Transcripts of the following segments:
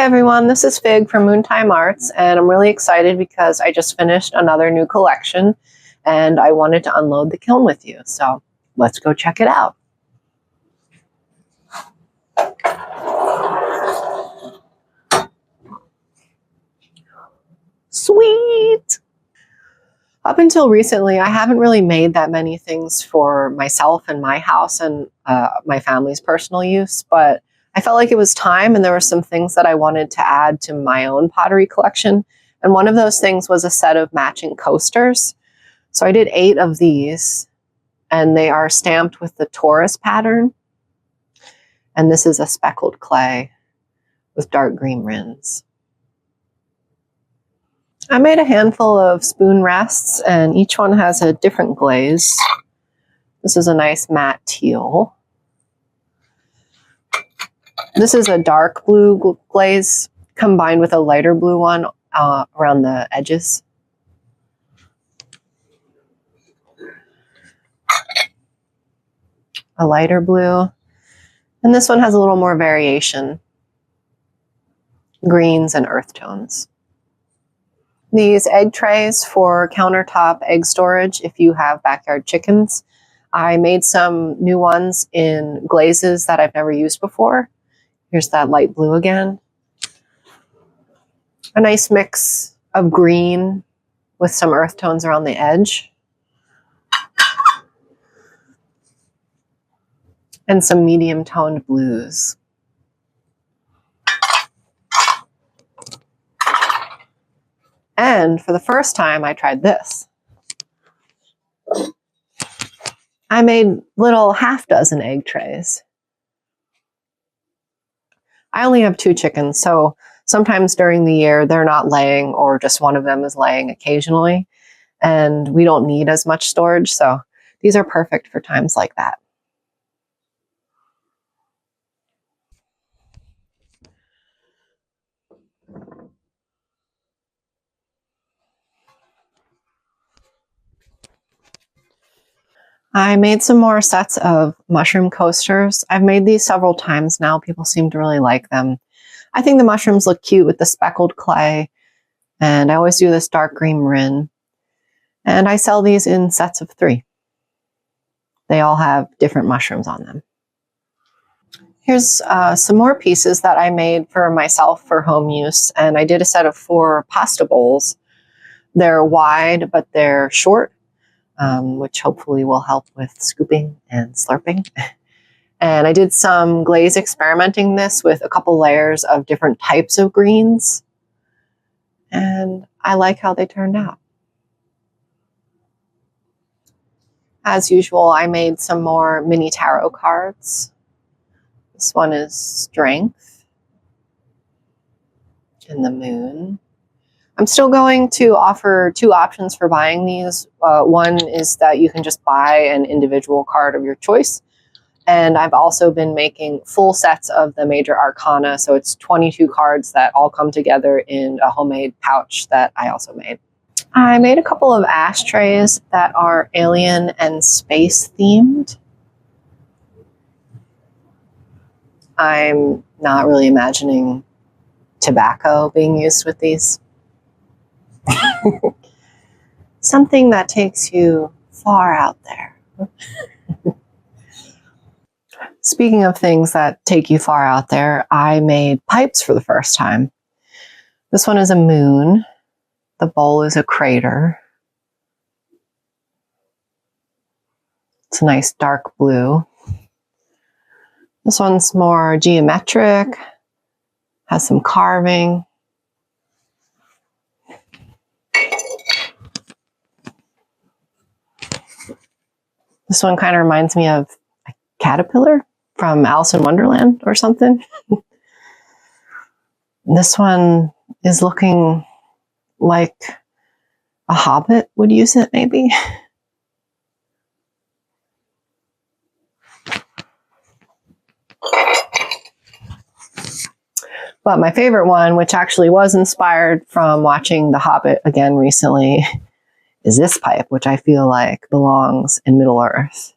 everyone, this is Fig from Moontime Arts, and I'm really excited because I just finished another new collection and I wanted to unload the kiln with you. So let's go check it out. Sweet! Up until recently, I haven't really made that many things for myself and my house and my family's personal use, but I felt like it was time, and there were some things that I wanted to add to my own pottery collection. And one of those things was a set of matching coasters. So I did 8 of these, and they are stamped with the Taurus pattern. And this is a speckled clay with dark green rinds. I made a handful of spoon rests, and each one has a different glaze. This is a nice matte teal. This is a dark blue glaze combined with a lighter blue one around the edges. A lighter blue. And this one has a little more variation. Greens and earth tones. These egg trays for countertop egg storage if you have backyard chickens. I made some new ones in glazes that I've never used before. Here's that light blue again. A nice mix of green with some earth tones around the edge. And some medium toned blues. And for the first time, I tried this. I made little half-dozen egg trays. I only have 2 chickens, so sometimes during the year they're not laying, or just one of them is laying occasionally, and we don't need as much storage, so these are perfect for times like that. I made some more sets of mushroom coasters. I've made these several times now. People seem to really like them. I think the mushrooms look cute with the speckled clay, and I always do this dark green rind. And I sell these in sets of 3. They all have different mushrooms on them. Here's some more pieces that I made for myself for home use, and I did a set of 4 pasta bowls. They're wide, but they're short. Which hopefully will help with scooping and slurping. And I did some glaze experimenting this with a couple layers of different types of greens. And I like how they turned out. As usual, I made some more mini tarot cards. This one is Strength and the Moon. I'm still going to offer 2 options for buying these. One is that you can just buy an individual card of your choice. And I've also been making full sets of the major arcana. So it's 22 cards that all come together in a homemade pouch that I also made. I made a couple of ashtrays that are alien and space themed. I'm not really imagining tobacco being used with these. Something that takes you far out there. Speaking of things that take you far out there, I made pipes for the first time. This one is a moon. The bowl is a crater. It's a nice dark blue. This one's more geometric, has some carving. This one kind of reminds me of a caterpillar from Alice in Wonderland or something. This one is looking like a hobbit would use it, maybe. But my favorite one, which actually was inspired from watching The Hobbit again recently, is this pipe, which I feel like belongs in Middle-earth.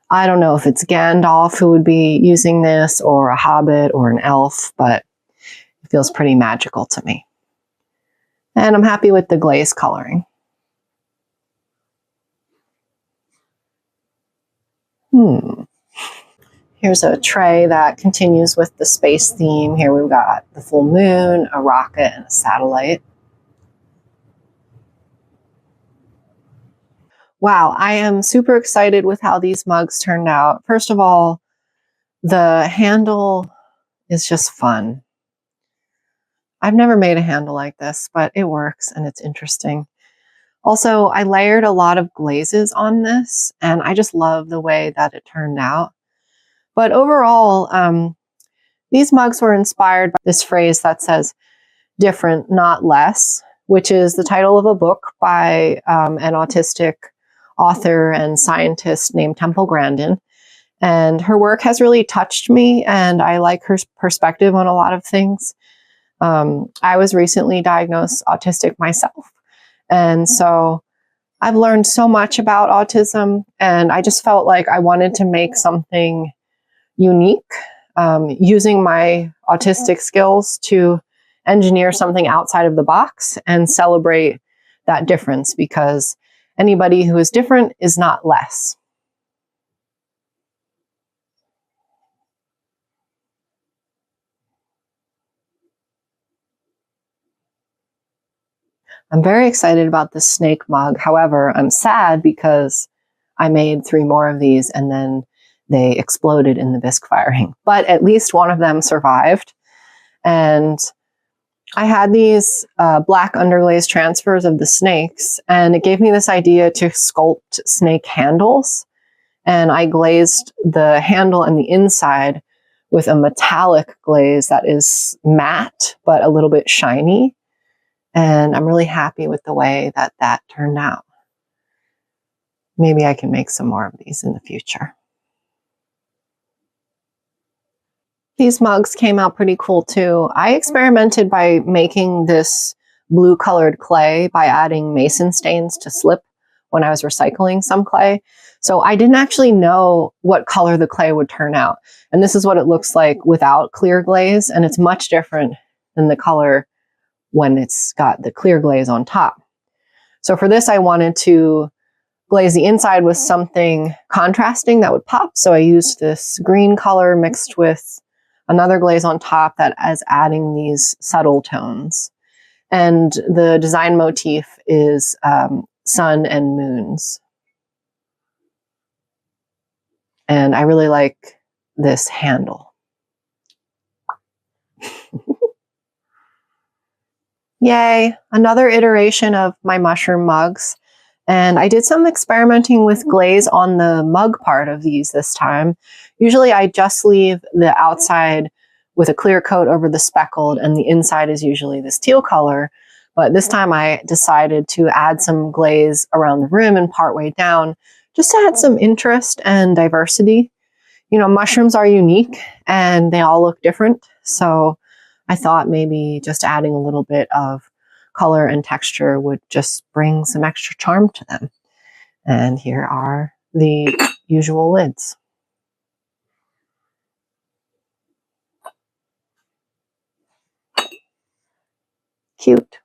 I don't know if it's Gandalf who would be using this, or a hobbit, or an elf, but feels pretty magical to me. And I'm happy with the glaze coloring. Here's a tray that continues with the space theme. Here we've got the full moon, a rocket, and a satellite. Wow, I am super excited with how these mugs turned out. First of all, the handle is just fun. I've never made a handle like this, but it works and it's interesting. Also, I layered a lot of glazes on this, and I just love the way that it turned out. But overall, these mugs were inspired by this phrase that says, different, not less, which is the title of a book by an autistic author and scientist named Temple Grandin. And her work has really touched me, and I like her perspective on a lot of things. I was recently diagnosed autistic myself. And so I've learned so much about autism, and I just felt like I wanted to make something unique, using my autistic skills to engineer something outside of the box and celebrate that difference, because anybody who is different is not less. I'm very excited about this snake mug. However, I'm sad because I made 3 more of these and then they exploded in the bisque firing. But at least one of them survived. And I had these black underglaze transfers of the snakes, and it gave me this idea to sculpt snake handles. And I glazed the handle and the inside with a metallic glaze that is matte, but a little bit shiny. And I'm really happy with the way that that turned out. Maybe I can make some more of these in the future. These mugs came out pretty cool too. I experimented by making this blue colored clay by adding mason stains to slip when I was recycling some clay. So I didn't actually know what color the clay would turn out. And this is what it looks like without clear glaze. And it's much different than the color when it's got the clear glaze on top. So for this, I wanted to glaze the inside with something contrasting that would pop. So I used this green color mixed with another glaze on top that is adding these subtle tones. And the design motif is sun and moons. And I really like this handle. Yay, another iteration of my mushroom mugs. And I did some experimenting with glaze on the mug part of these this time. Usually I just leave the outside with a clear coat over the speckled, and the inside is usually this teal color. But this time I decided to add some glaze around the rim and partway down, just to add some interest and diversity. You know, mushrooms are unique and they all look different. So I thought maybe just adding a little bit of color and texture would just bring some extra charm to them. And here are the usual lids. Cute.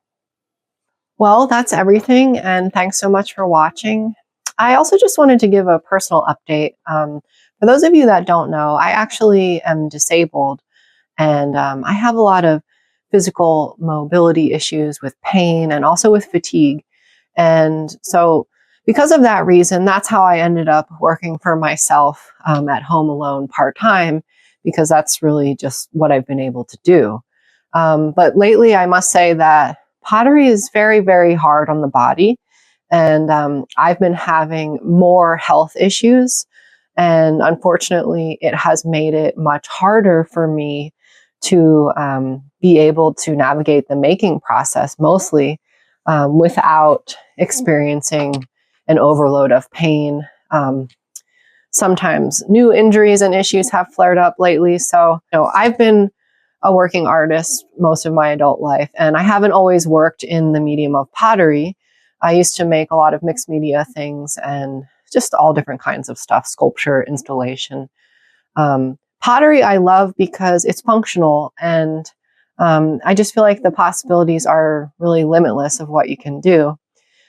Well, that's everything, and thanks so much for watching. I also just wanted to give a personal update. For those of you that don't know, I actually am disabled, and I have a lot of physical mobility issues with pain and also with fatigue. And so because of that reason, that's how I ended up working for myself at home alone part-time, because that's really just what I've been able to do. But lately, I must say that pottery is very, very hard on the body. And I've been having more health issues. And unfortunately, it has made it much harder for me to be able to navigate the making process, mostly without experiencing an overload of pain. Sometimes new injuries and issues have flared up lately. So, I've been a working artist most of my adult life, and I haven't always worked in the medium of pottery. I used to make a lot of mixed media things and just all different kinds of stuff, sculpture, installation. Pottery I love because it's functional, and I just feel like the possibilities are really limitless of what you can do.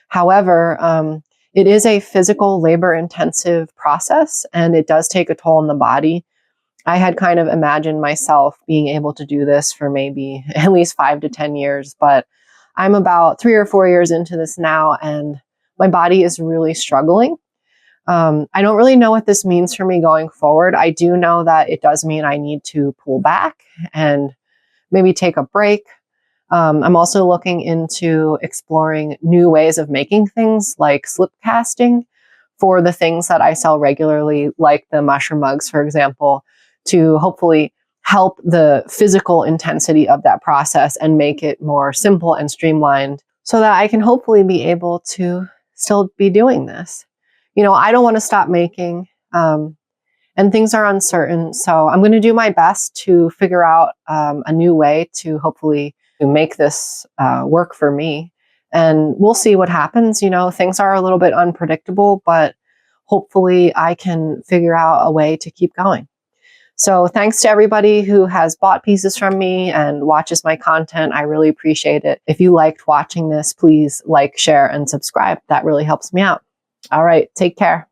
However, it is a physical, labor-intensive process, and it does take a toll on the body. I had kind of imagined myself being able to do this for maybe at least 5 to 10 years, but I'm about 3 or 4 years into this now, and my body is really struggling. I don't really know what this means for me going forward. I do know that it does mean I need to pull back and maybe take a break. I'm also looking into exploring new ways of making things like slip casting for the things that I sell regularly, like the mushroom mugs, for example, to hopefully help the physical intensity of that process and make it more simple and streamlined so that I can hopefully be able to still be doing this. You know, I don't want to stop making, and things are uncertain. So I'm going to do my best to figure out a new way to hopefully make this work for me. And we'll see what happens. You know, things are a little bit unpredictable, but hopefully I can figure out a way to keep going. So thanks to everybody who has bought pieces from me and watches my content. I really appreciate it. If you liked watching this, please like, share, and subscribe. That really helps me out. All right, take care.